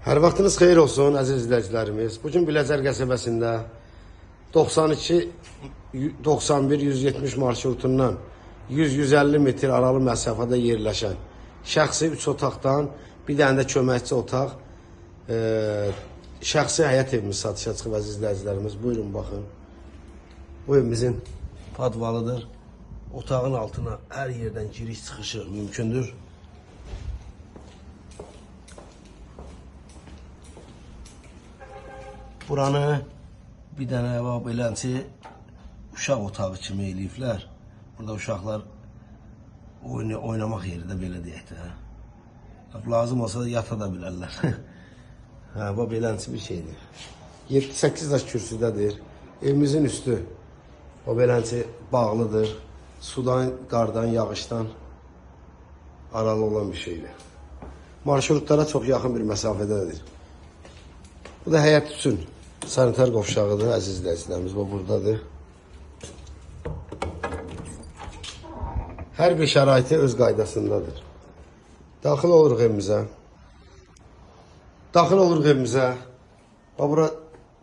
Hər vaxtınız xeyir olsun əziz izləyicilərimiz. Bugün Biləcər qəsəbəsində 92-91-170 marşrutundan 100-150 metr aralı məsafədə yerləşən şəxsi 3 otaqdan bir dənə də köməkçi otaq şəxsi həyət evimiz satışa çıxıb əziz izləyicilərimiz. Buyurun baxın. Bu evimizin padvalıdır. Otağın altına hər yerdən giriş çıxışı mümkündür. Buranı bir dənə belənçi uşaq otağı kimi eləyiblər. Burada uşaqlar oynamaq yeri də belə deyək də. Lazım olsa da yata da bilərlər. Bu belənçi bir şeydir. 7-8 daş kürsüdədir. Evimizin üstü o belənçi bağlıdır. Sudan, qardan, yağışdan aralı olan bir şeydir. Marşrutlara çox yaxın bir məsafədədir. Bu da həyət üçün sanitar qovşağıdır əziz izləyicilərimiz. Bu buradadır. Hər bir şəraiti öz qaydasındadır. Daxil oluruq evimizə. Bura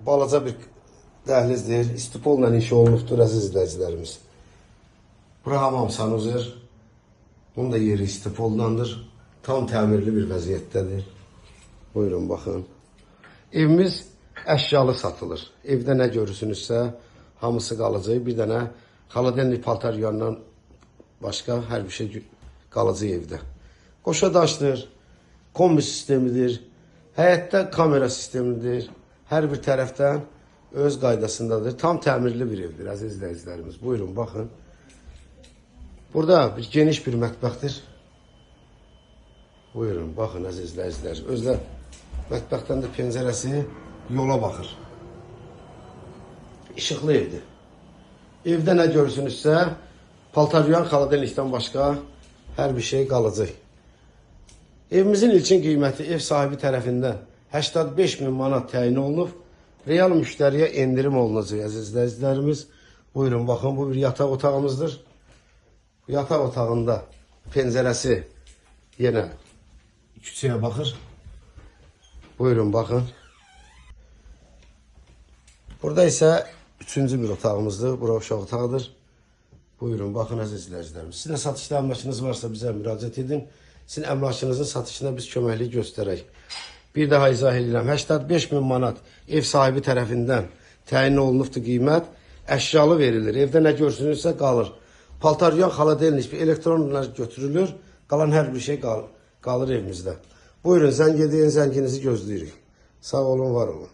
balaca bir dəhlizdir. İstipolla inşa olunubdur əziz izləyicilərimiz. Bura hamam sanuzir. Bunun da yeri istipoldandır. Tam təmirli bir vəziyyətdədir. Buyurun baxın. Evimiz əşyalı satılır. Evdə nə görürsünüzsə hamısı qalıcı. Bir dənə xaladelnik paltar yuyandan başqa hər bir şey qalıcı evdə. Qoşa daşdır, kombi sistemidir, həyətdə kamera sistemidir. Hər bir tərəfdən öz qaydasındadır. Tam təmirli bir evdir əziz izləyicilərimiz. Buyurun baxın. Burada bir geniş bir mətbəxdir. Buyurun baxın əziz izləyicilər. Özdə mətbəxdən də pəncərəsi yola baxır. İşıqlı evdir. Evdə nə görürsünüzsə paltaryan xaladelnikdən başqa hər bir şey qalıcı. Evimizin ilkin qiyməti ev sahibi tərəfindən 85.000 manat təyin olunub. Real müştəriyə endirim olunacaq əziz izləyicilərimiz. Buyurun baxın, bu bir yataq otağımızdır. Bu yataq otağında pəncərəsi yenə küçəyə baxır. Buyurun baxın. Burada isə üçüncü bir otağımızdır. Bura uşaq otağıdır. Buyurun baxın əziz izləyicilərimiz. Sizin satışda əmlakınız varsa bizə müraciət edin. Sizin əmlakınızın satışına biz köməklik göstərək. Bir daha izah edirəm. 85.000 manat ev sahibi tərəfindən təyin olunubdur qiymət. Əşyalı verilir. Evdə nə görsünüzsə qalır. Paltaryan, xaladelnik, elektronlar götürülür. Qalan hər bir şey qalır evimizdə. Buyurun, zəng edin, zənginizi gözləyirik. Sağ olun, var olun.